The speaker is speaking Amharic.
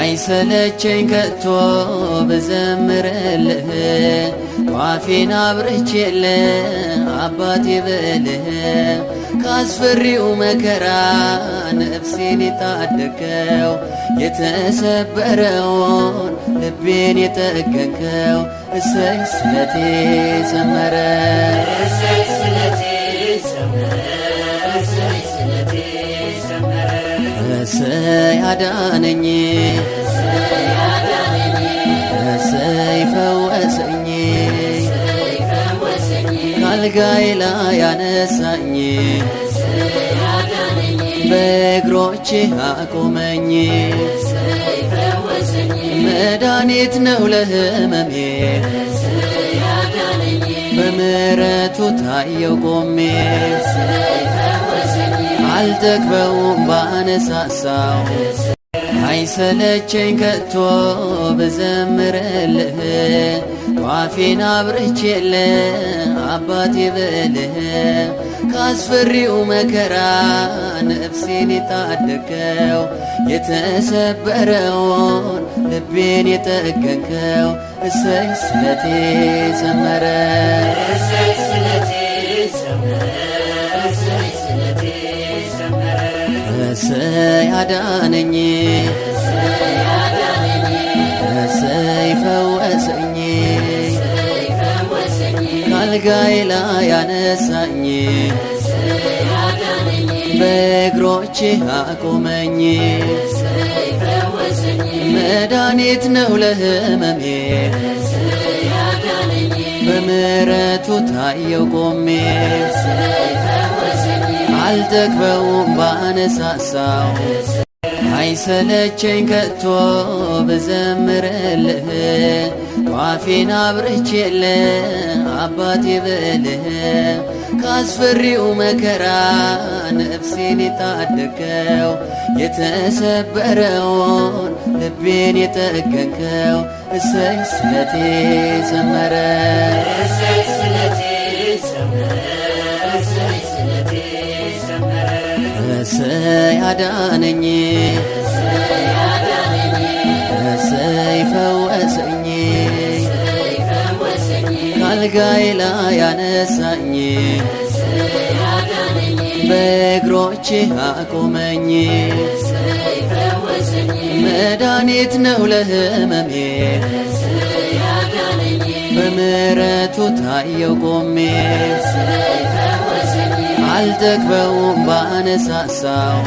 አይሰለቸኝ ከቶ ብዘምርልህ ዋፌን አብርቼልህ አባቴ ብልህ ካስፈሪው መከራ ነፍሴን የታደገው የተሰበረውን ልቤን የጠገንከው እሰይ ስለቴ ዘመረ እሰይ ስለቴ ዘመረ እሰይ ስለቴ ዘመረ እሰይ አዳነኝ እሰይ ፈወሰኝ ካልጋዬ ላይ ያነሳኝ በእግሮቼ አቆመኝ መድኃኒት ነው ለሕመሜ በምሕረቱ ታየው ቆሜ አልጠግበውም ባነሳሳው አይሰለቸኝ ከቶ ብዘምርልህ ዋፌን አብርቼልህ አባቴ ብልህ ካስፈሪው መከራ ነፍሴን የታደገው የተሰበረውን ልቤን የጠገንከው እሰይ ስለቴ ዘመረ እሰይ ስለቴ ዘመረ እሰይ ስለቴ ዘመረ እሰይ አዳነኝ እሰይ ፈወሰኝ ካልጋዬ ላይ ያነሳኝ በእግሮቼ አቆመኝ መድኃኒት ነው ለሕመሜ በምሕረቱ ታየው ቆሜ አልጠግበውም ባነሳሳው አይሰለቸኝ ከቶ ብዘምርልህ ዋፌን አብርቼልህ አባቴ ብልህ ካስፈሪው መከራ ነፍሴን የታደገው የተሰበረውን ልቤን የጠገንከው እሰይ ስለቴ ዘመረ እሰይ ስለቴ ዘመረ እሰይ ስለቴ ዘመረ እሰይ አዳነኝ እሰይ ፈወሰኝ ካልጋዬ ላይ ያነሳኝ በእግሮቼ አቆመኝ መድኃኒት ነው ለሕመሜ በምሕረቱ ታየው ቆሜ አልጠግበውም ባነሳሳው